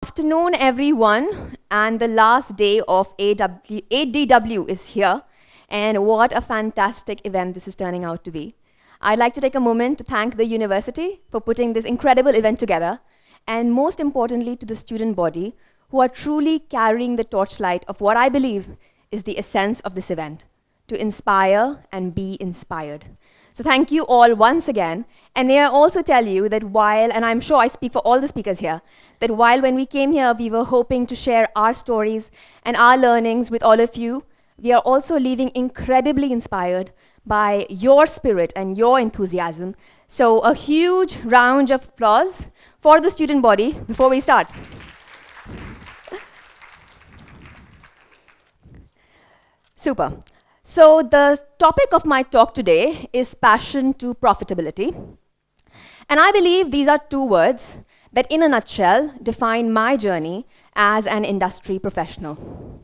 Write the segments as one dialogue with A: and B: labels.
A: Afternoon, everyone, and the last day of ADW is here, and what a fantastic event this is turning out to be. I'd like to take a moment to thank the university for putting this incredible event together, and most importantly to the student body, who are truly carrying the torchlight of what I believe is the essence of this event, to inspire and be inspired. So thank you all once again, and may I also tell you that while, and I'm sure I speak for all the speakers here, that while when we came here, we were hoping to share our stories and our learnings with all of you, we are also leaving incredibly inspired by your spirit and your enthusiasm. So a huge round of applause for the student body before we start. Super. So the topic of my talk today is passion to profitability. And I believe these are two words that in a nutshell define my journey as an industry professional.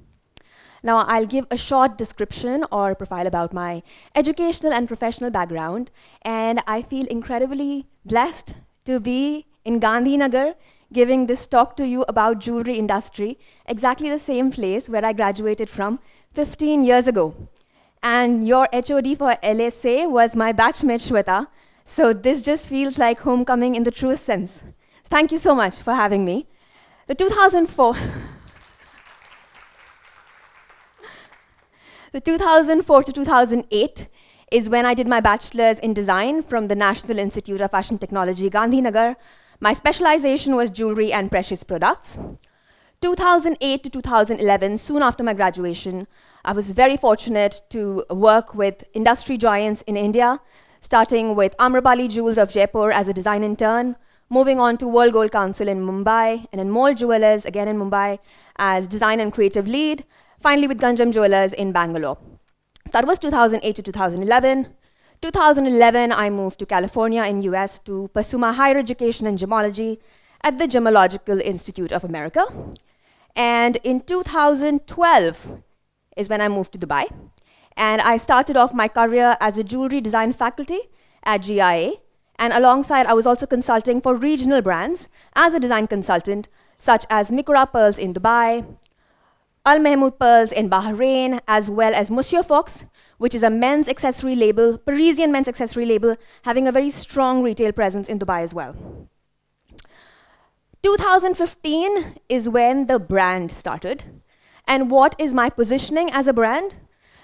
A: Now I'll give a short description or profile about my educational and professional background, and I feel incredibly blessed to be in Gandhinagar giving this talk to you about jewelry industry, exactly the same place where I graduated from 15 years ago. And your HOD for LSA was my batchmate Shweta, so this just feels like homecoming in the truest sense. Thank you so much for having me. The 2004 to 2008 is when I did my bachelor's in design from the National Institute of Fashion Technology, Gandhinagar. My specialization was jewelry and precious products. 2008 to 2011, soon after my graduation, I was very fortunate to work with industry giants in India, starting with Amrapali Jewels of Jaipur as a design intern, moving on to World Gold Council in Mumbai, and then Mole Jewelers, again in Mumbai, as design and creative lead, finally with Ganjam Jewelers in Bangalore. So that was 2008 to 2011. 2011, I moved to California in US to pursue my higher education in gemology at the Gemological Institute of America. And in 2012 is when I moved to Dubai. And I started off my career as a jewelry design faculty at GIA. And alongside, I was also consulting for regional brands as a design consultant, such as Mikura Pearls in Dubai, Al Mahmoud Pearls in Bahrain, as well as Monsieur Fox, which is a men's accessory label, Parisian men's accessory label, having a very strong retail presence in Dubai as well. 2015 is when the brand started. And what is my positioning as a brand?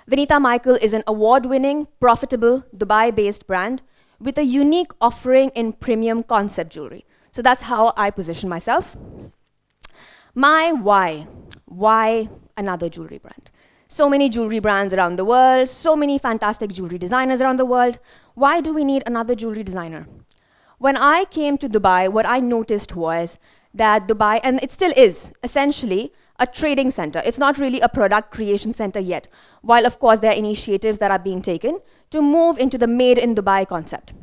A: Vinita Michael is an award-winning, profitable, Dubai-based brand with a unique offering in premium concept jewelry. So that's how I position myself. My why. Why another jewelry brand? So many jewelry brands around the world, so many fantastic jewelry designers around the world. Why do we need another jewelry designer? When I came to Dubai, what I noticed was that Dubai, and it still is, essentially a trading center. It's not really a product creation center yet, while of course there are initiatives that are being taken to move into the made in Dubai concept.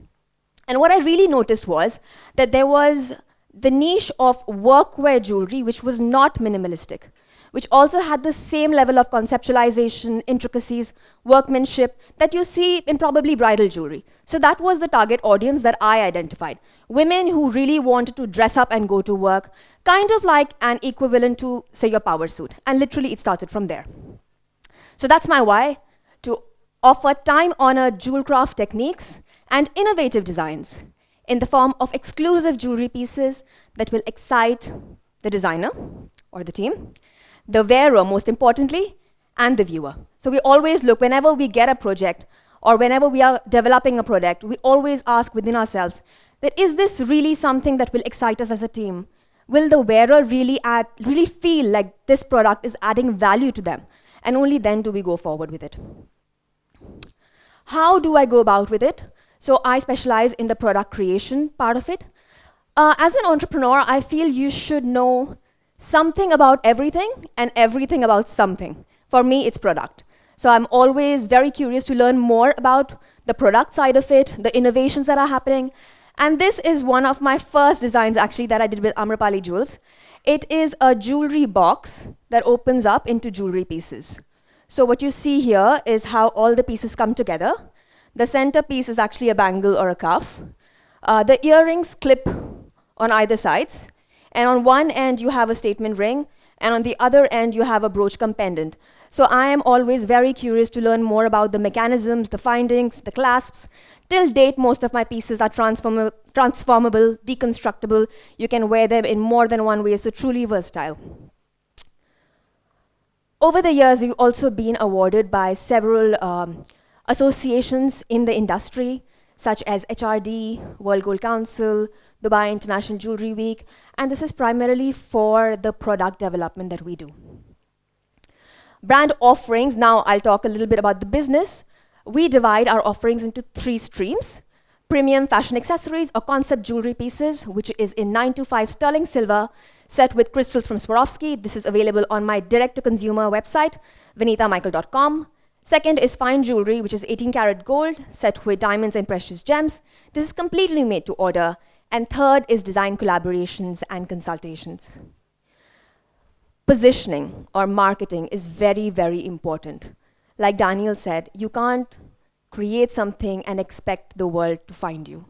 A: And what I really noticed was that there was the niche of workwear jewelry, which was not minimalistic, which also had the same level of conceptualization, intricacies, workmanship that you see in probably bridal jewelry. So that was the target audience that I identified. Women who really wanted to dress up and go to work, kind of like an equivalent to, say, your power suit. And literally it started from there. So that's my why, to offer time-honored jewel craft techniques and innovative designs in the form of exclusive jewelry pieces that will excite the designer or the team, the wearer, most importantly, and the viewer. So we always look, whenever we get a project or whenever we are developing a product, we always ask within ourselves that is this really something that will excite us as a team? Will the wearer really feel like this product is adding value to them? And only then do we go forward with it. How do I go about with it? So I specialize in the product creation part of it. As an entrepreneur, I feel you should know something about everything and everything about something. For me, it's product. So I'm always very curious to learn more about the product side of it, the innovations that are happening. And this is one of my first designs, actually, that I did with Amrapali Jewels. It is a jewelry box that opens up into jewelry pieces. So what you see here is how all the pieces come together. The center piece is actually a bangle or a cuff. The earrings clip on either sides. And on one end, you have a statement ring, and on the other end, you have a brooch cum pendant. So I am always very curious to learn more about the mechanisms, the findings, the clasps. Till date, most of my pieces are transformable, deconstructible. You can wear them in more than one way, so truly versatile. Over the years, we've also been awarded by several associations in the industry, such as HRD, World Gold Council, Dubai International Jewellery Week, and this is primarily for the product development that we do. Brand offerings, now I'll talk a little bit about the business. We divide our offerings into 3 streams: premium fashion accessories or concept jewelry pieces, which is in 925 sterling silver, set with crystals from Swarovski. This is available on my direct-to-consumer website, vinitamichael.com. Second is fine jewelry, which is 18 karat gold, set with diamonds and precious gems. This is completely made to order. And third is design collaborations and consultations. Positioning or marketing is very, very important. Like Daniel said, you can't create something and expect the world to find you.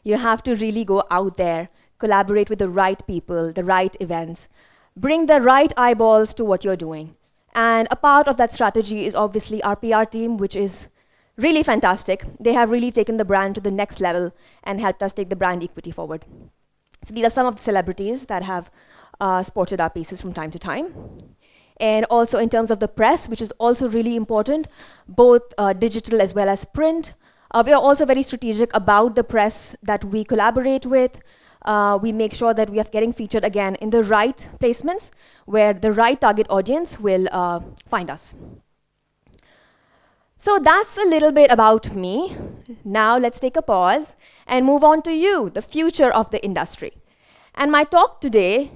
A: You have to really go out there, collaborate with the right people, the right events, bring the right eyeballs to what you're doing. And a part of that strategy is obviously our PR team, which is really fantastic. They have really taken the brand to the next level and helped us take the brand equity forward. So these are some of the celebrities that have sported our pieces from time to time. And also in terms of the press, which is also really important, both digital as well as print. We are also very strategic about the press that we collaborate with. We make sure that we are getting featured again in the right placements where the right target audience will find us. So that's a little bit about me. Now let's take a pause and move on to you, the future of the industry. And my talk today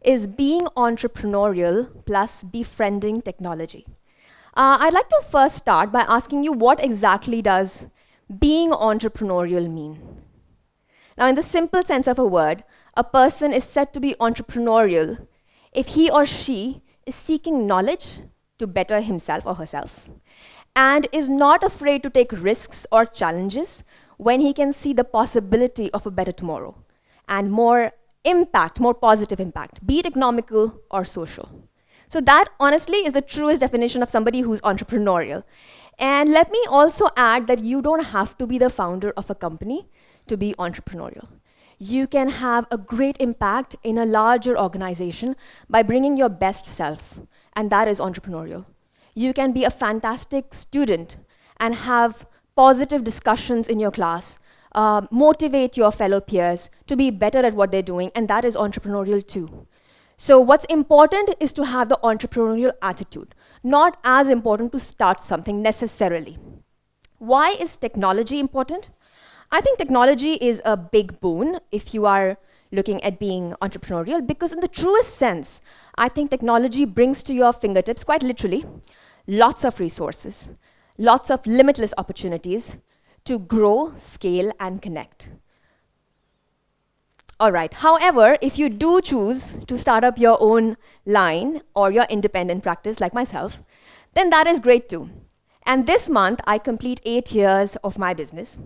A: is being entrepreneurial plus befriending technology. I'd like to first start by asking you, what exactly does being entrepreneurial mean? Now, in the simple sense of a word, a person is said to be entrepreneurial if he or she is seeking knowledge to better himself or herself, and is not afraid to take risks or challenges when he can see the possibility of a better tomorrow and more impact, more positive impact, be it economical or social. So that, honestly, is the truest definition of somebody who's entrepreneurial. And let me also add that you don't have to be the founder of a company to be entrepreneurial. You can have a great impact in a larger organization by bringing your best self, and that is entrepreneurial. You can be a fantastic student and have positive discussions in your class, motivate your fellow peers to be better at what they're doing, and that is entrepreneurial too. So what's important is to have the entrepreneurial attitude, not as important to start something necessarily. Why is technology important? I think technology is a big boon if you are looking at being entrepreneurial, because in the truest sense, I think technology brings to your fingertips, quite literally, lots of resources, lots of limitless opportunities to grow, scale, and connect. All right, however, if you do choose to start up your own line or your independent practice like myself, then that is great too. And this month, I complete 8 years of my business,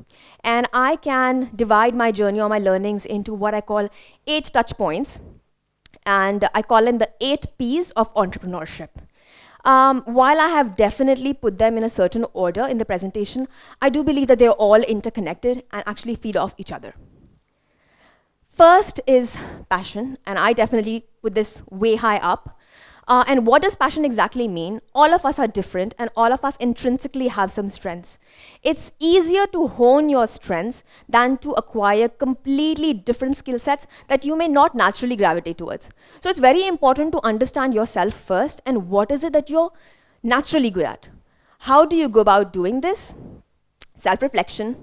A: and I can divide my journey or my learnings into what I call 8 touch points, and I call them the 8 P's of entrepreneurship. While I have definitely put them in a certain order in the presentation, I do believe that they're all interconnected and actually feed off each other. First is passion, and I definitely put this way high up. And what does passion exactly mean? All of us are different, and all of us intrinsically have some strengths. It's easier to hone your strengths than to acquire completely different skill sets that you may not naturally gravitate towards. So it's very important to understand yourself first, and what is it that you're naturally good at. How do you go about doing this? Self-reflection.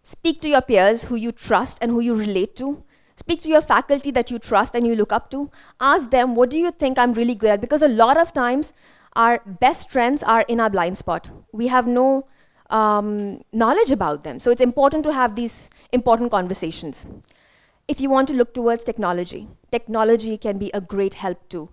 A: Speak to your peers who you trust and who you relate to. Speak to your faculty that you trust and you look up to. Ask them, what do you think I'm really good at? Because a lot of times, our best strengths are in our blind spot. We have no knowledge about them. So it's important to have these important conversations. If you want to look towards technology, technology can be a great help too.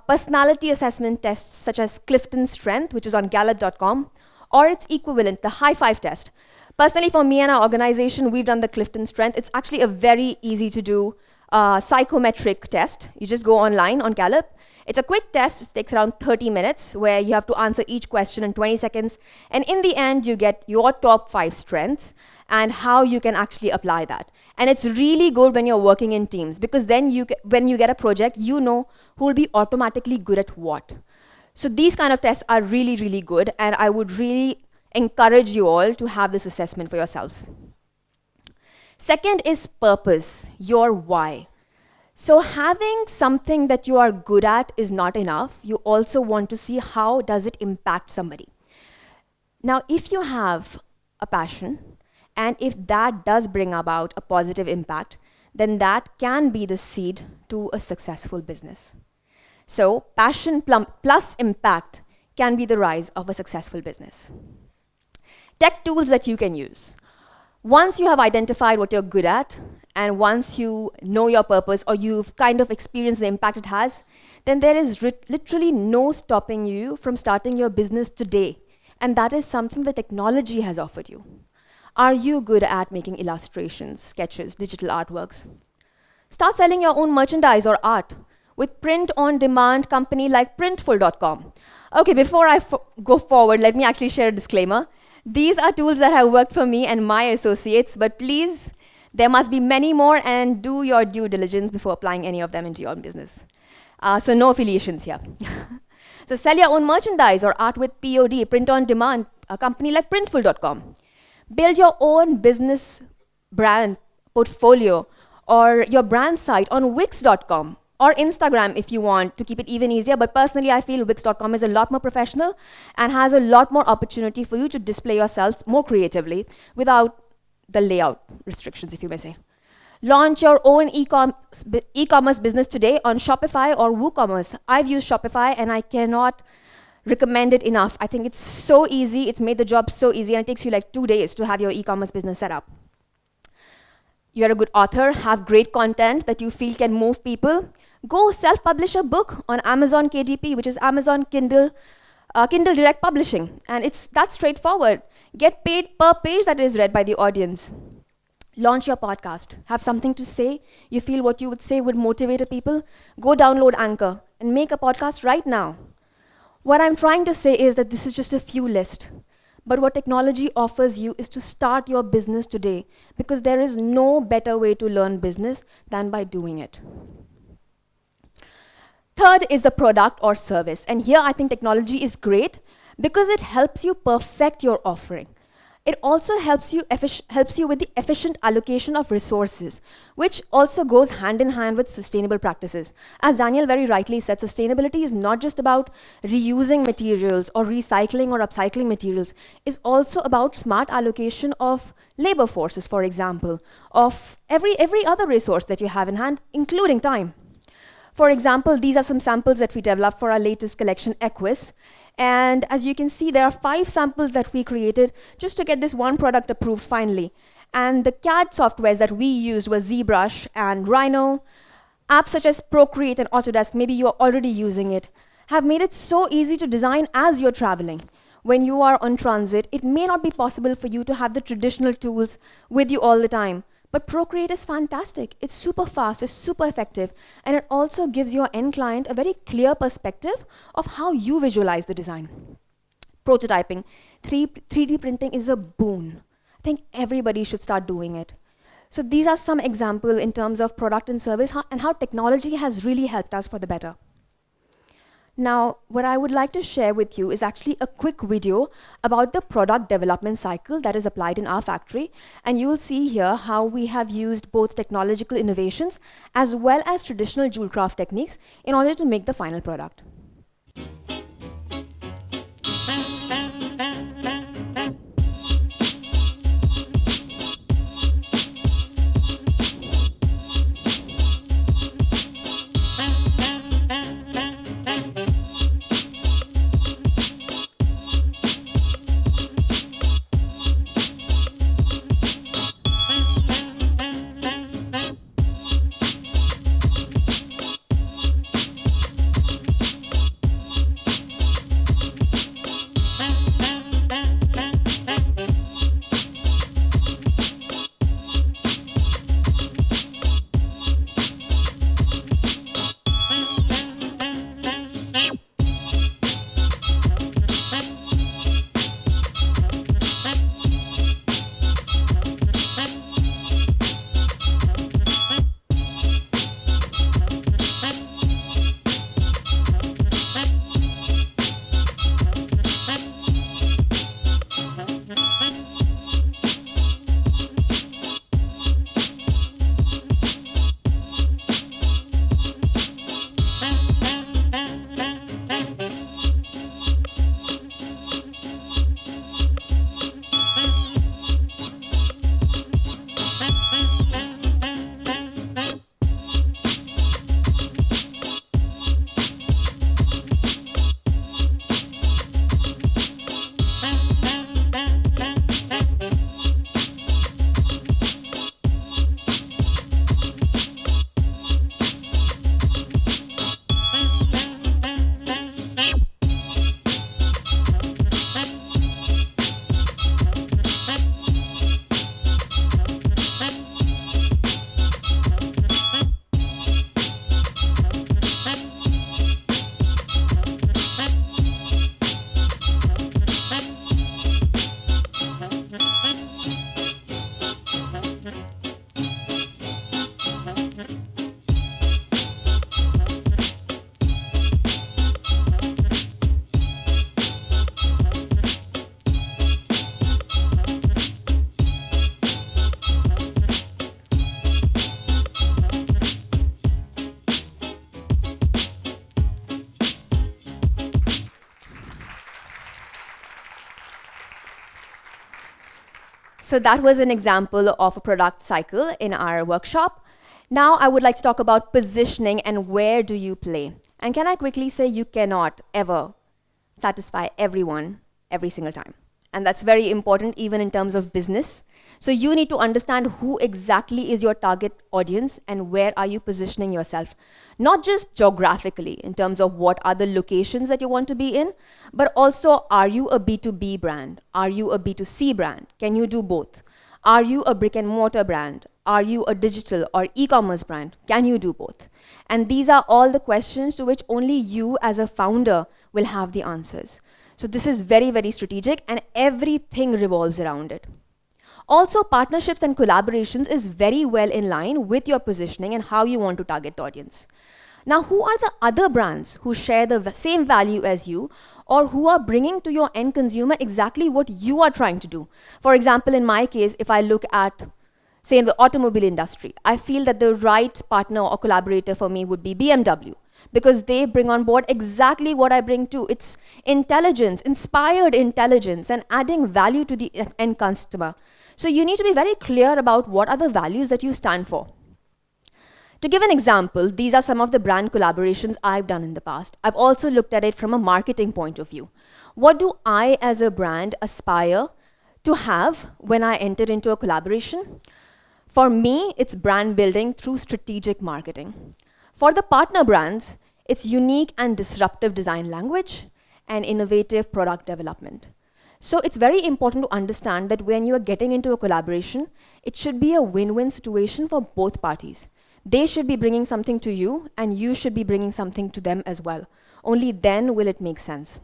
A: Personality assessment tests such as Clifton Strength, which is on Gallup.com, or its equivalent, the High Five test. Personally, for me and our organization, we've done the Clifton Strength. It's actually a very easy to do psychometric test. You just go online on Gallup. It's a quick test. It takes around 30 minutes where you have to answer each question in 20 seconds. And in the end, you get your top 5 strengths and how you can actually apply that. And it's really good when you're working in teams, because then when you get a project, you know who will be automatically good at what. So these kind of tests are really, really good, and I would really encourage you all to have this assessment for yourselves. Second is purpose, your why. So having something that you are good at is not enough. You also want to see how does it impact somebody. Now, if you have a passion, and if that does bring about a positive impact, then that can be the seed to a successful business. So passion plus impact can be the rise of a successful business. Tech tools that you can use. Once you have identified what you're good at, and once you know your purpose, or you've kind of experienced the impact it has, then there is literally no stopping you from starting your business today. And that is something the technology has offered you. Are you good at making illustrations, sketches, digital artworks? Start selling your own merchandise or art with print-on-demand company like Printful.com. Okay, before I go forward, let me actually share a disclaimer. These are tools that have worked for me and my associates, but please, there must be many more, and do your due diligence before applying any of them into your own business. So no affiliations here. So sell your own merchandise or art with POD, print-on-demand, a company like Printful.com. Build your own business brand portfolio or your brand site on Wix.com or Instagram if you want to keep it even easier. But personally, I feel Wix.com is a lot more professional and has a lot more opportunity for you to display yourselves more creatively without the layout restrictions, if you may say. Launch your own e-commerce business today on Shopify or WooCommerce. I've used Shopify and I cannot recommend it enough. I think it's so easy. It's made the job so easy, and it takes you like 2 days to have your e-commerce business set up. You're a good author, have great content that you feel can move people. Go self-publish a book on Amazon KDP, which is Amazon Kindle Direct Publishing. And it's that straightforward. Get paid per page that is read by the audience. Launch your podcast. Have something to say. You feel what you would say would motivate people. Go download Anchor and make a podcast right now. What I'm trying to say is that this is just a few lists. But what technology offers you is to start your business today, because there is no better way to learn business than by doing it. Third is the product or service. And here I think technology is great because it helps you perfect your offering. It also helps you with the efficient allocation of resources, which also goes hand in hand with sustainable practices. As Daniel very rightly said, sustainability is not just about reusing materials or recycling or upcycling materials. It's also about smart allocation of labor forces, for example, of every other resource that you have in hand, including time. For example, these are some samples that we developed for our latest collection, Equus. And as you can see, there are 5 samples that we created just to get this one product approved finally. And the CAD softwares that we used were ZBrush and Rhino. Apps such as Procreate and Autodesk, maybe you're already using it, have made it so easy to design as you're traveling. When you are on transit, it may not be possible for you to have the traditional tools with you all the time. But Procreate is fantastic. It's super fast, it's super effective, and it also gives your end client a very clear perspective of how you visualize the design. Prototyping, 3D printing is a boon. I think everybody should start doing it. So these are some examples in terms of product and service and how technology has really helped us for the better. Now, what I would like to share with you is actually a quick video about the product development cycle that is applied in our factory. And you'll see here how we have used both technological innovations as well as traditional jewel craft techniques in order to make the final product. So that was an example of a product cycle in our workshop. Now I would like to talk about positioning and where do you play. And can I quickly say you cannot ever satisfy everyone every single time. And that's very important even in terms of business. So you need to understand who exactly is your target audience and where are you positioning yourself. Not just geographically in terms of what are the locations that you want to be in, but also are you a B2B brand? Are you a B2C brand? Can you do both? Are you a brick and mortar brand? Are you a digital or e-commerce brand? Can you do both? And these are all the questions to which only you as a founder will have the answers. So this is very, very strategic and everything revolves around it. Also, partnerships and collaborations is very well in line with your positioning and how you want to target the audience. Now, who are the other brands who share the same value as you or who are bringing to your end consumer exactly what you are trying to do? For example, in my case, if I look at, say, in the automobile industry, I feel that the right partner or collaborator for me would be BMW because they bring on board exactly what I bring too. It's intelligence, inspired intelligence, and adding value to the end customer. So you need to be very clear about what are the values that you stand for. To give an example, these are some of the brand collaborations I've done in the past. I've also looked at it from a marketing point of view. What do I as a brand aspire to have when I enter into a collaboration? For me, it's brand building through strategic marketing. For the partner brands, it's unique and disruptive design language and innovative product development. So it's very important to understand that when you are getting into a collaboration, it should be a win-win situation for both parties. They should be bringing something to you and you should be bringing something to them as well. Only then will it make sense.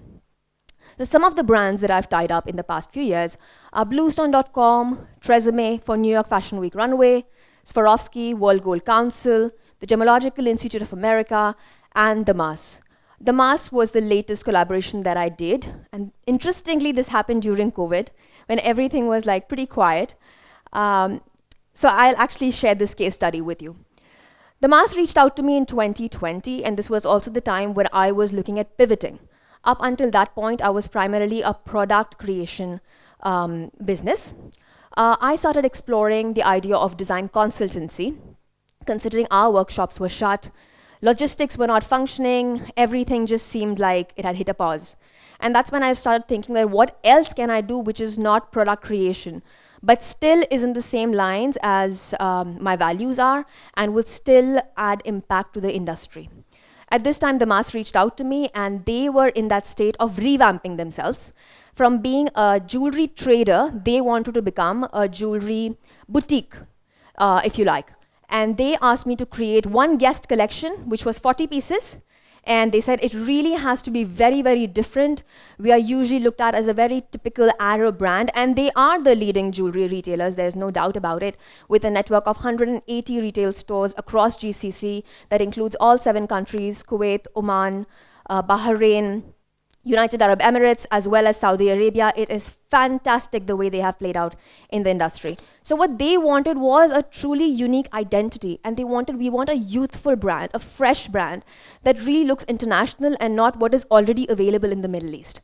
A: So some of the brands that I've tied up in the past few years are Bluestone.com, Tresemme for New York Fashion Week Runway, Swarovski, World Gold Council, the Gemological Institute of America, and The Mass. The Mass was the latest collaboration that I did. And interestingly, this happened during COVID when everything was like pretty quiet. So I'll actually share this case study with you. The Mass reached out to me in 2020, and this was also the time when I was looking at pivoting. Up until that point, I was primarily a product creation business. I started exploring the idea of design consultancy, considering our workshops were shut, logistics were not functioning, everything just seemed like it had hit a pause. And that's when I started thinking that what else can I do which is not product creation, but still is in the same lines as my values are and will still add impact to the industry. At this time, the Mass reached out to me and they were in that state of revamping themselves. From being a jewelry trader, they wanted to become a jewelry boutique, if you like. And they asked me to create one guest collection, which was 40 pieces. And they said it really has to be very, very different. We are usually looked at as a very typical Arab brand, and they are the leading jewelry retailers, there's no doubt about it, with a network of 180 retail stores across GCC that includes all 7 countries, Kuwait, Oman, Bahrain, United Arab Emirates, as well as Saudi Arabia. It is fantastic the way they have played out in the industry. So what they wanted was a truly unique identity, and we want a youthful brand, a fresh brand that really looks international and not what is already available in the Middle East.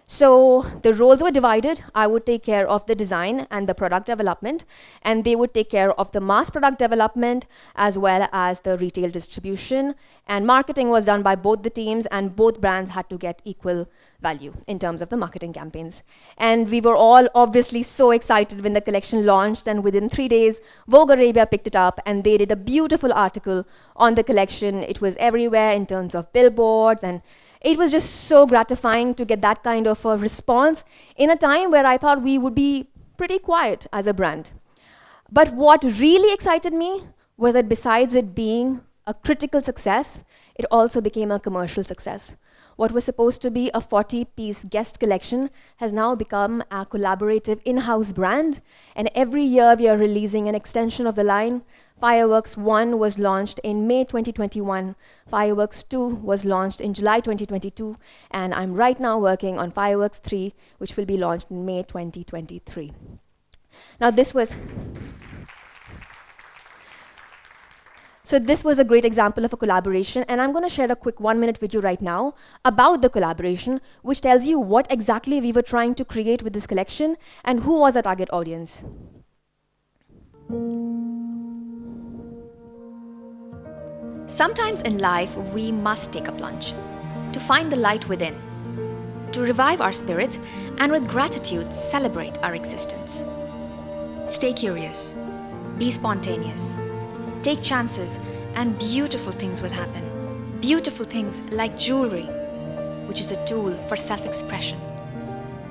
A: So the roles were divided. I would take care of the design and the product development, and they would take care of the mass product development as well as the retail distribution. And marketing was done by both the teams, and both brands had to get equal value in terms of the marketing campaigns. And we were all obviously so excited when the collection launched, and within 3 days, Vogue Arabia picked it up and they did a beautiful article on the collection. It was everywhere in terms of billboards, and it was just so gratifying to get that kind of a response in a time where I thought we would be pretty quiet as a brand. But what really excited me was that besides it being a critical success, it also became a commercial success. What was supposed to be a 40-piece guest collection has now become a collaborative in-house brand, and every year we are releasing an extension of the line. Fireworks 1 was launched in May 2021, Fireworks 2 was launched in July 2022, and I'm right now working on Fireworks 3, which will be launched in May 2023. Now this was So this was a great example of a collaboration, and I'm going to share a quick 1-minute video right now about the collaboration, which tells you what exactly we were trying to create with this collection and who was our target audience.
B: Sometimes in life, we must take a plunge to find the light within, to revive our spirits, and with gratitude celebrate our existence. Stay curious, be spontaneous, take chances, and beautiful things will happen. Beautiful things like jewelry, which is a tool for self-expression.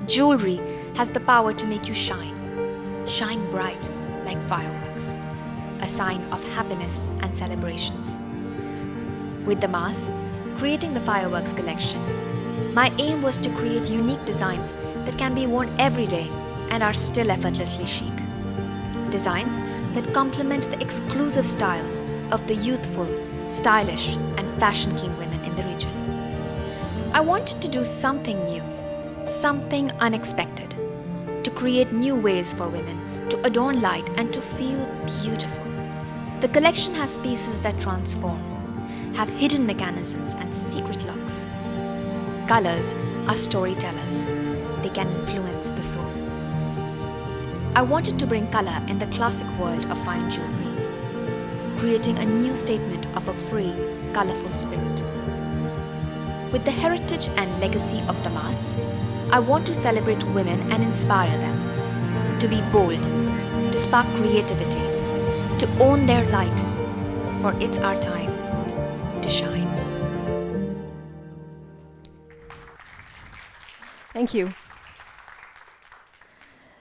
B: Jewelry has the power to make you shine bright like fireworks, a sign of happiness and celebrations. With the mass, creating the fireworks collection, my aim was to create unique designs that can be worn every day and are still effortlessly chic. Designs that complement the exclusive style of the youthful, stylish, and fashion-keen women in the region. I wanted to do something new, something unexpected, to create new ways for women to adorn light and to feel beautiful. The collection has pieces that transform, have hidden mechanisms and secret locks. Colors are storytellers. They can influence the soul. I wanted to bring color in the classic world of fine jewelry, creating a new statement of a free, colorful spirit. With the heritage and legacy of the mass, I want to celebrate women and inspire them to be bold, to spark creativity, to own their light, for it's our time to shine.
A: Thank you.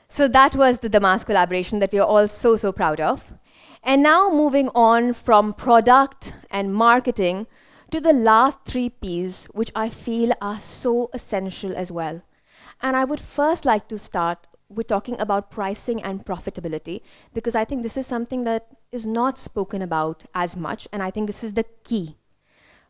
A: So that was the Damas collaboration that we are all so proud of. And now moving on from product and marketing to the last 3 P's, which I feel are so essential as well. And I would first like to start with talking about pricing and profitability, because I think this is something that is not spoken about as much, and I think this is the key.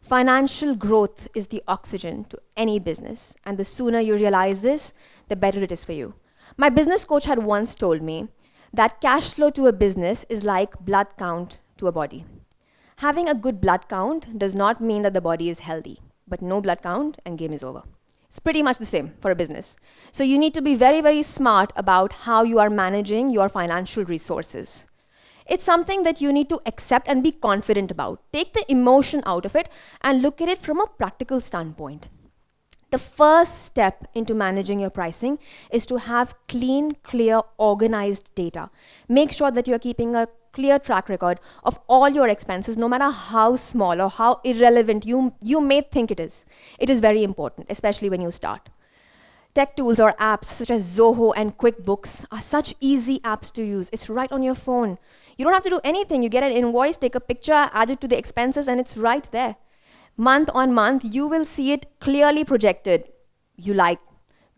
A: Financial growth is the oxygen to any business, and the sooner you realize this, the better it is for you. My business coach had once told me that cash flow to a business is like blood count to a body. Having a good blood count does not mean that the body is healthy, but no blood count and game is over. It's pretty much the same for a business. So you need to be very smart about how you are managing your financial resources. It's something that you need to accept and be confident about. Take the emotion out of it and look at it from a practical standpoint. The first step into managing your pricing is to have clean, clear, organized data. Make sure that you're keeping a clear track record of all your expenses, no matter how small or how irrelevant you may think it is. It is very important, especially when you start. Tech tools or apps such as Zoho and QuickBooks are such easy apps to use. It's right on your phone. You don't have to do anything. You get an invoice, take a picture, add it to the expenses, and it's right there. Month on month, you will see it clearly projected. You like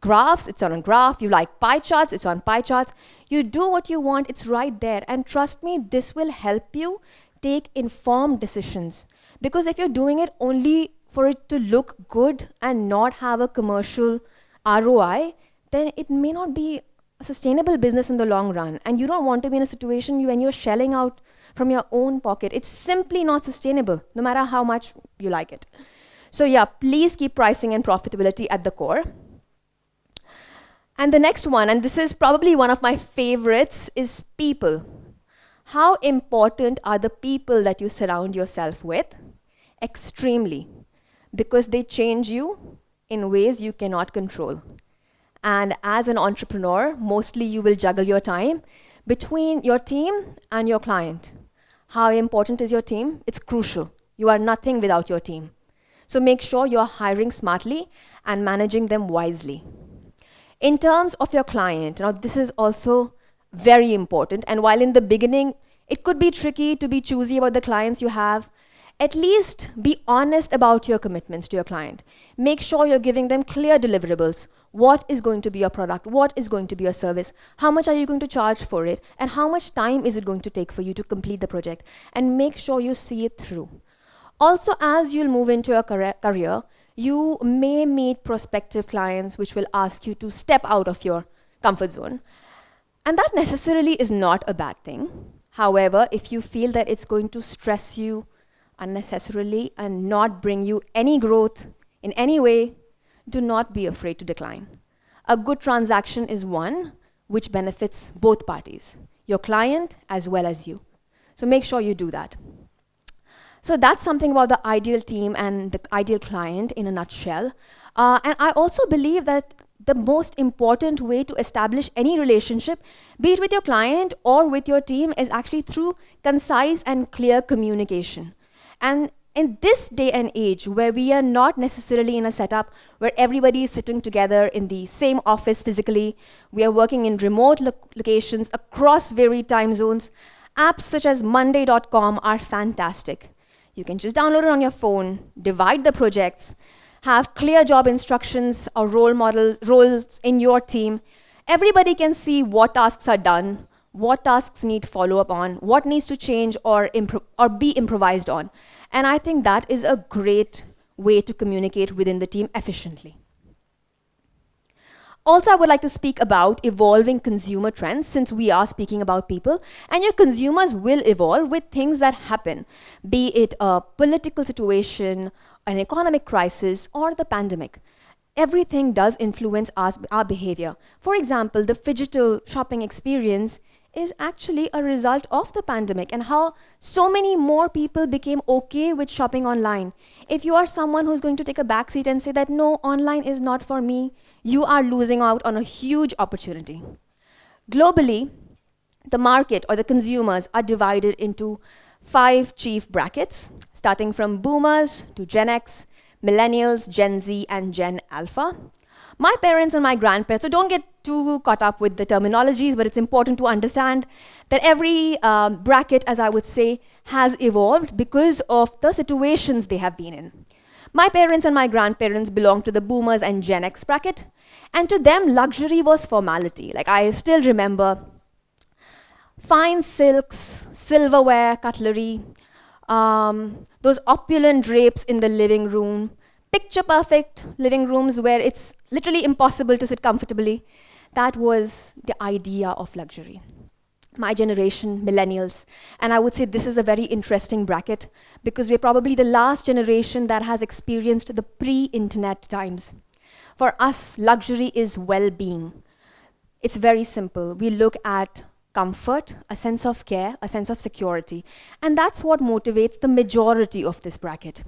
A: graphs, it's on a graph. You like pie charts, it's on pie charts. You do what you want, it's right there. And trust me, this will help you take informed decisions. Because if you're doing it only for it to look good and not have a commercial ROI, then it may not be a sustainable business in the long run. And you don't want to be in a situation when you're shelling out from your own pocket. It's simply not sustainable, no matter how much you like it. So yeah, please keep pricing and profitability at the core. And the next one, and this is probably one of my favorites, is people. How important are the people that you surround yourself with? Extremely, because they change you in ways you cannot control. And as an entrepreneur, mostly you will juggle your time between your team and your client. How important is your team? It's crucial. You are nothing without your team. So make sure you're hiring smartly and managing them wisely. In terms of your client, now this is also very important. And while in the beginning, it could be tricky to be choosy about the clients you have, at least be honest about your commitments to your client. Make sure you're giving them clear deliverables. What is going to be your product? What is going to be your service? How much are you going to charge for it? And how much time is it going to take for you to complete the project? And make sure you see it through. Also, as you'll move into your career, you may meet prospective clients which will ask you to step out of your comfort zone. And that necessarily is not a bad thing. However, if you feel that it's going to stress you unnecessarily and not bring you any growth in any way, do not be afraid to decline. A good transaction is one which benefits both parties, your client as well as you. So make sure you do that. So that's something about the ideal team and the ideal client in a nutshell. And I also believe that the most important way to establish any relationship, be it with your client or with your team, is actually through concise and clear communication. And in this day and age, where we are not necessarily in a setup where everybody is sitting together in the same office physically, we are working in remote locations across varied time zones, apps such as Monday.com are fantastic. You can just download it on your phone, divide the projects, have clear job instructions or roles in your team. Everybody can see what tasks are done, what tasks need follow-up on, what needs to change or be improvised on. And I think that is a great way to communicate within the team efficiently. Also, I would like to speak about evolving consumer trends, since we are speaking about people, and your consumers will evolve with things that happen, be it a political situation, an economic crisis, or the pandemic. Everything does influence our behavior. For example, the phygital shopping experience is actually a result of the pandemic and how so many more people became okay with shopping online. If you are someone who's going to take a backseat and say that, no, online is not for me, you are losing out on a huge opportunity. Globally, the market or the consumers are divided into 5 chief brackets, starting from boomers to Gen X, millennials, Gen Z, and Gen Alpha. My parents and my grandparents, so don't get too caught up with the terminologies, but it's important to understand that every bracket, as I would say, has evolved because of the situations they have been in. My parents and my grandparents belong to the boomers and Gen X bracket, and to them, luxury was formality. Like, I still remember fine silks, silverware, cutlery, those opulent drapes in the living room, picture-perfect living rooms where it's literally impossible to sit comfortably. That was the idea of luxury. My generation, millennials, and I would say this is a very interesting bracket because we're probably the last generation that has experienced the pre-internet times. For us, luxury is well-being. It's very simple. We look at comfort, a sense of care, a sense of security. And that's what motivates the majority of this bracket.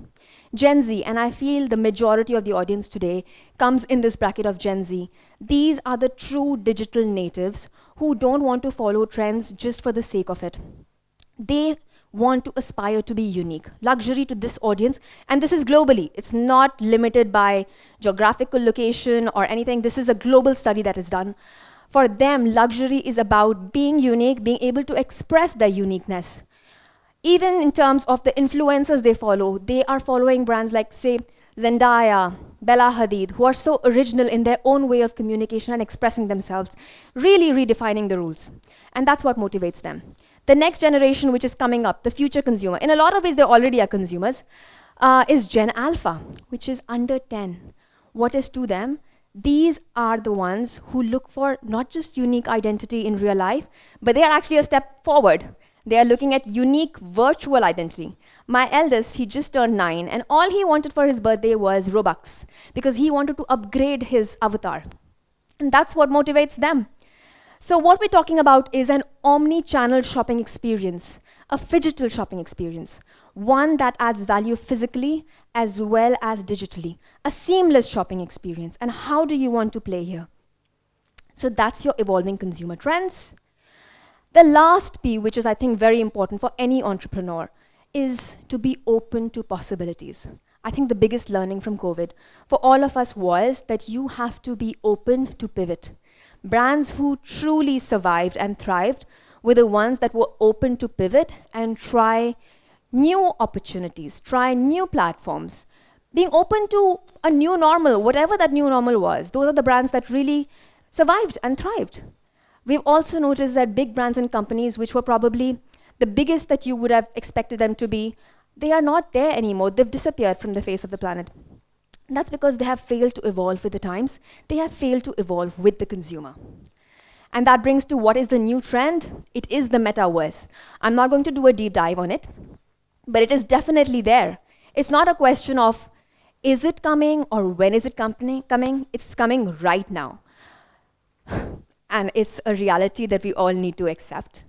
A: Gen Z, and I feel the majority of the audience today comes in this bracket of Gen Z. These are the true digital natives who don't want to follow trends just for the sake of it. They want to aspire to be unique. Luxury to this audience, and this is globally. It's not limited by geographical location or anything. This is a global study that is done. For them, luxury is about being unique, being able to express their uniqueness. Even in terms of the influencers they follow, they are following brands like, say, Zendaya, Bella Hadid, who are so original in their own way of communication and expressing themselves, really redefining the rules. And that's what motivates them. The next generation, which is coming up, the future consumer, in a lot of ways they already are consumers, is Gen Alpha, which is under 10. What is to them? These are the ones who look for not just unique identity in real life, but they are actually a step forward. They are looking at unique virtual identity. My eldest, he just turned 9, and all he wanted for his birthday was Robux, because he wanted to upgrade his avatar. And that's what motivates them. So what we're talking about is an omni-channel shopping experience, a phygital shopping experience, one that adds value physically as well as digitally, a seamless shopping experience. And how do you want to play here? So that's your evolving consumer trends. The last P, which is I think very important for any entrepreneur, is to be open to possibilities. I think the biggest learning from COVID for all of us was that you have to be open to pivot. Brands who truly survived and thrived were the ones that were open to pivot and try new opportunities, try new platforms, being open to a new normal, whatever that new normal was. Those are the brands that really survived and thrived. We've also noticed that big brands and companies, which were probably the biggest that you would have expected them to be, they are not there anymore. They've disappeared from the face of the planet. And that's because they have failed to evolve with the times. They have failed to evolve with the consumer. And that brings to what is the new trend? It is the metaverse. I'm not going to do a deep dive on it, but it is definitely there. It's not a question of is it coming or when is it coming? It's coming right now. And it's a reality that we all need to accept.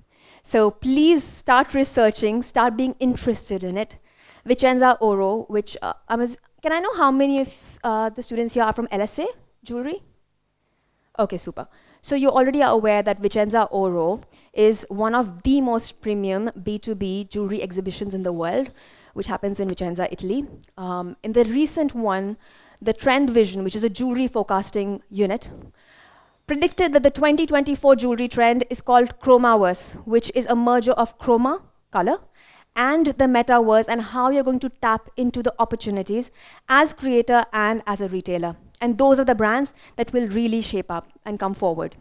A: So please start researching, start being interested in it. Vicenza Oro, which can I know how many of the students here are from LSA Jewellery? Okay, super. So you already are aware that Vicenza Oro is one of the most premium B2B jewelry exhibitions in the world, which happens in Vicenza, Italy. In the recent one, the Trend Vision, which is a jewelry forecasting unit, predicted that the 2024 jewelry trend is called Chromaverse, which is a merger of chroma, color, and the metaverse, and how you're going to tap into the opportunities as creator and as a retailer. And those are the brands that will really shape up and come forward.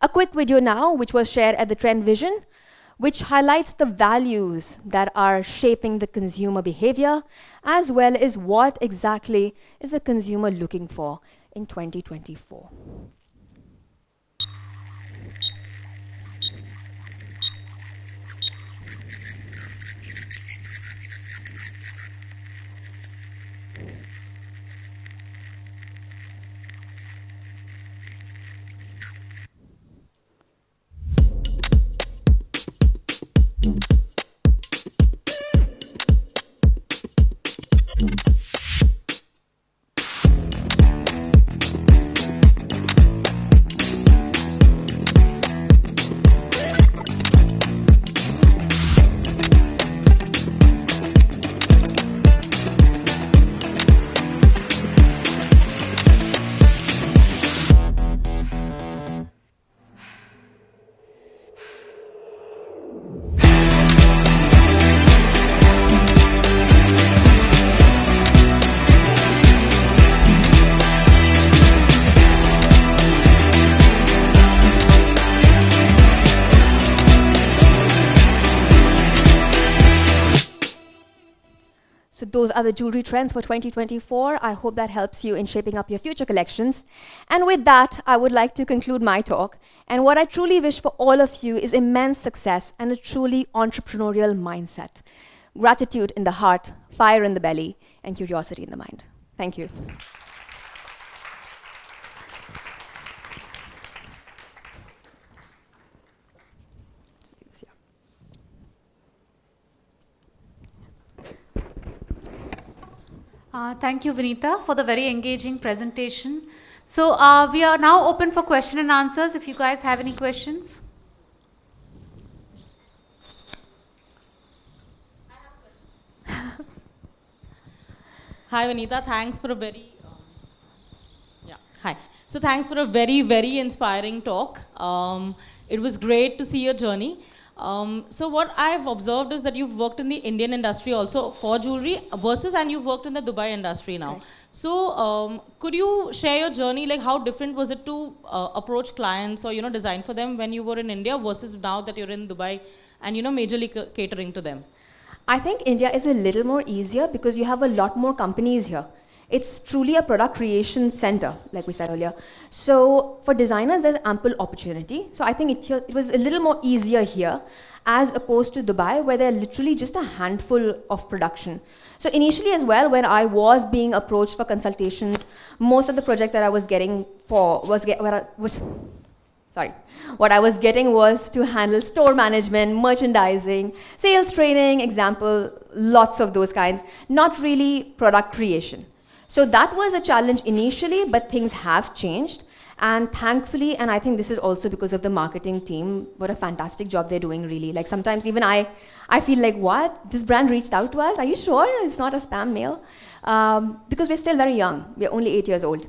A: A quick video now, which was shared at the Trend Vision, which highlights the values that are shaping the consumer behavior, as well as what exactly is the consumer looking for in 2024. So those are the jewelry trends for 2024. I hope that helps you in shaping up your future collections. And with that, I would like to conclude my talk. And what I truly wish for all of you is immense success and a truly entrepreneurial mindset. Gratitude in the heart, fire in the belly, and curiosity in the mind. Thank you.
C: Thank you, Vinita, for the very engaging presentation. So we are now open for question and answers. If you guys have any questions.
D: Hi, Vinita. Thanks for a very hi. So thanks for a very, very inspiring talk. It was great to see your journey. So what I've observed is that you've worked in the Indian industry also for jewelry versus, and you've worked in the Dubai industry now.
A: Right.
D: So could you share your journey? Like how different was it to approach clients or design for them when you were in India versus now that you're in Dubai and majorly catering to them?
A: I think India is a little more easier because you have a lot more companies here. It's truly a product creation center, like we said earlier. So for designers, there's ample opportunity. So I think it was a little more easier here as opposed to Dubai, where there are literally just a handful of production. So initially as well, when I was being approached for consultations, most of the project that I was getting for what I was getting was to handle store management, merchandising, sales training, example, lots of those kinds, not really product creation. So that was a challenge initially, but things have changed. And thankfully, and I think this is also because of the marketing team, what a fantastic job they're doing, really. Like sometimes even I feel like, what? This brand reached out to us? Are you sure it's not a spam mail? Because we're still very young. We're only 8 years old.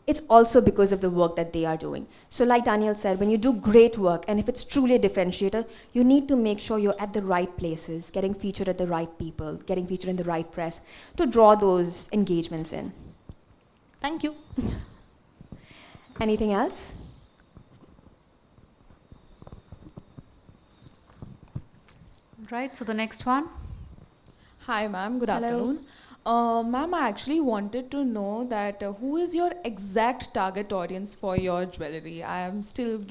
A: It's also because of the work that they are doing. So like Daniel said, when you do great work, and if it's truly a differentiator, you need to make sure you're at the right places, getting featured at the right people, getting featured in the right press to draw those engagements in.
D: Thank you.
A: Anything else?
C: Right, so the next one.
E: Hi, ma'am. Good
A: Hello.
E: afternoon. Ma'am, I actually wanted to know that who is your exact target audience for your jewelry? I am still,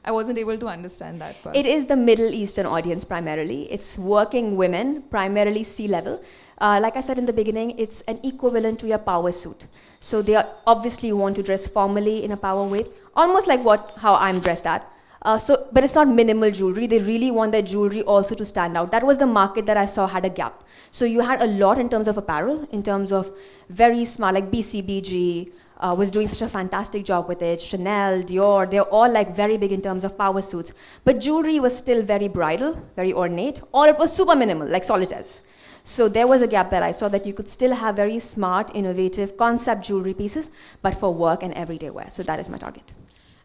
E: I wasn't able to understand that part.
A: It is the Middle Eastern audience primarily. It's working women, primarily C-level. Like I said in the beginning, it's an equivalent to your power suit. So they obviously want to dress formally in a power way, almost like how I'm dressed at. But it's not minimal jewelry. They really want their jewelry also to stand out. That was the market that I saw had a gap. So you had a lot in terms of apparel, in terms of very smart, like BCBG, was doing such a fantastic job with it. Chanel, Dior, they're all like very big in terms of power suits. But jewelry was still very bridal, very ornate, or it was super minimal, like solitaires. So there was a gap that I saw that you could still have very smart, innovative concept jewelry pieces, but for work and everyday wear. So that is my target.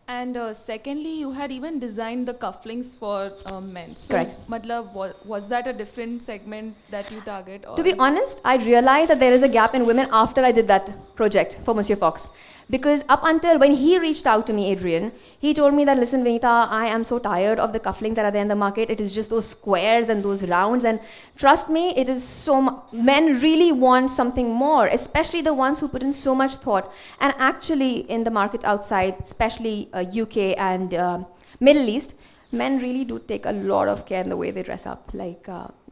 E: And secondly, you had even designed the cufflinks for men. So,
A: Correct.
E: Matlab, was that a different segment that you target? Or?
A: To be honest, I realized that there is a gap in women after I did that project for Monsieur Fox. Because up until when he reached out to me, Adrian, he told me that, listen, Vinita, I am so tired of the cufflinks that are there in the market. It is just those squares and those rounds. And trust me, it is men really want something more, especially the ones who put in so much thought. And actually, in the markets outside, especially UK and Middle East, men really do take a lot of care in the way they dress up. Like,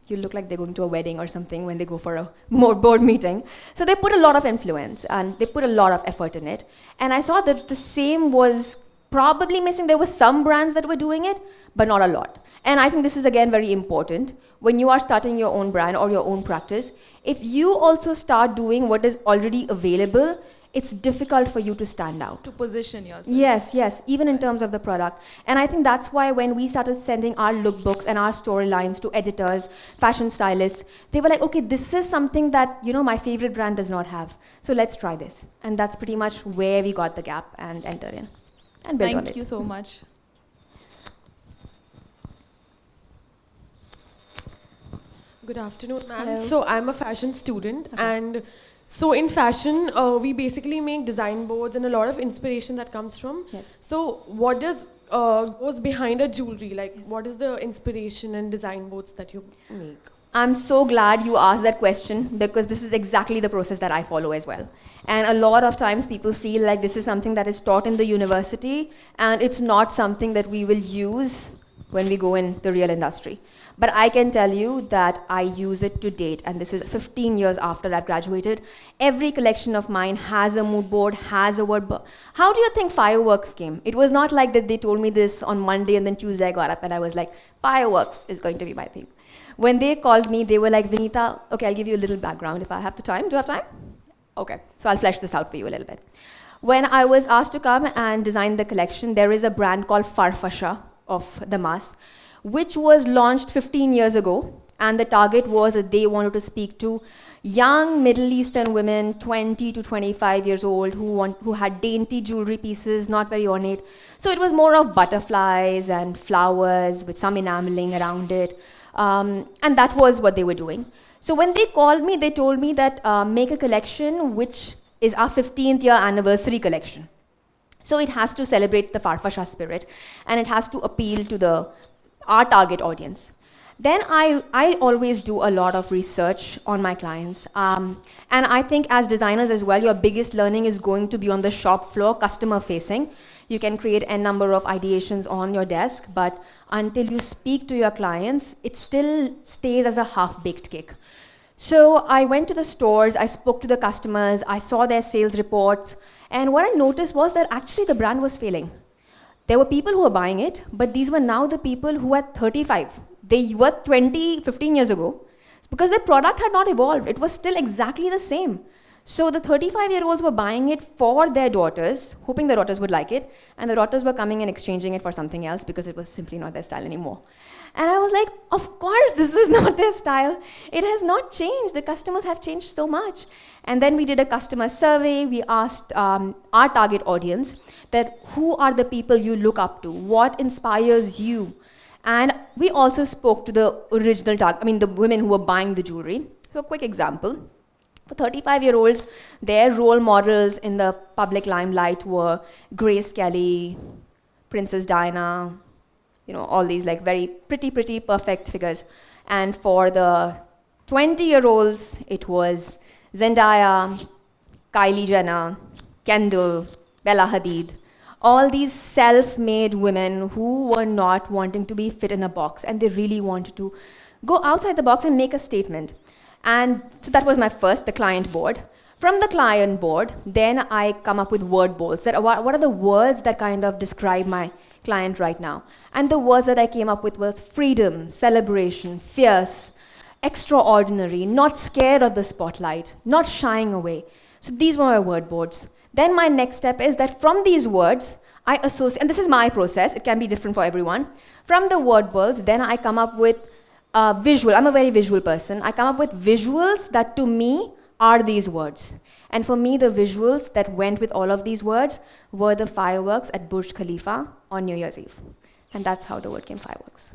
A: you look like they're going to a wedding or something when they go for a more board meeting. So they put a lot of influence and they put a lot of effort in it. And I saw that the same was probably missing. There were some brands that were doing it, but not a lot. And I think this is again very important. When you are starting your own brand or your own practice, if you also start doing what is already available, it's difficult for you to stand out.
E: To position yourself.
A: Yes, even in terms of the product. And I think that's why when we started sending our lookbooks and our storylines to editors, fashion stylists, they were like, okay, this is something that, my favorite brand does not have. So let's try this. And that's pretty much where we got the gap and entered in. And built on it.
E: Thank you so much.
F: Good afternoon, ma'am.
A: Hello.
F: So I'm a fashion student, and so in fashion, we basically make design boards and a lot of inspiration that comes from.
A: Yes.
F: So what goes behind a jewelry? Like, what is the inspiration and design boards that you make?
A: I'm so glad you asked that question because this is exactly the process that I follow as well. And a lot of times people feel like this is something that is taught in the university and it's not something that we will use when we go in the real industry. But I can tell you that I use it to date, and this is 15 years after I've graduated. Every collection of mine has a mood board, has a word board. How do you think fireworks came? It was not like that they told me this on Monday and then Tuesday I got up and I was like, fireworks is going to be my theme. When they called me, they were like, Vinita, okay, I'll give you a little background if I have the time. Do you have time? Okay, so I'll flesh this out for you a little bit. When I was asked to come and design the collection, there is a brand called Farfasha of Damas, which was launched 15 years ago, and the target was that they wanted to speak to young Middle Eastern women, 20 to 25 years old, who had dainty jewelry pieces, not very ornate. So it was more of butterflies and flowers with some enameling around it, and that was what they were doing. So when they called me, they told me that make a collection which is our 15th year anniversary collection. So it has to celebrate the Farfasha spirit, and it has to appeal to our target audience. Then I always do a lot of research on my clients. And I think as designers as well, your biggest learning is going to be on the shop floor, customer facing. You can create a number of ideations on your desk, but until you speak to your clients, it still stays as a half-baked cake. So I went to the stores, I spoke to the customers, I saw their sales reports, and what I noticed was that actually the brand was failing. There were people who were buying it, but these were now the people who at 35. They were 15 years ago, because their product had not evolved. It was still exactly the same. So the 35-year-olds were buying it for their daughters, hoping their daughters would like it, and the daughters were coming and exchanging it for something else because it was simply not their style anymore. And I was like, of course, this is not their style. It has not changed. The customers have changed so much. And then we did a customer survey. We asked our target audience that who are the people you look up to? What inspires you? And we also spoke to the original target, the women who were buying the jewelry. So a quick example. For 35-year-olds, their role models in the public limelight were Grace Kelly, Princess Diana, all these like very pretty, perfect figures. And for the 20-year-olds, it was Zendaya, Kylie Jenner, Kendall, Bella Hadid, all these self-made women who were not wanting to be fit in a box, and they really wanted to go outside the box and make a statement. And so that was my first, the client board. From the client board, then I come up with word bowls. That what are the words that kind of describe my client right now? And the words that I came up with was freedom, celebration, fierce, extraordinary, not scared of the spotlight, not shying away. So these were my word boards. Then my next step is that from these words, I associate, and this is my process, it can be different for everyone. From the word balls, then I come up with visual. I'm a very visual person. I come up with visuals that to me are these words. And for me, the visuals that went with all of these words were the fireworks at Burj Khalifa on New Year's Eve. And that's how the word came, fireworks.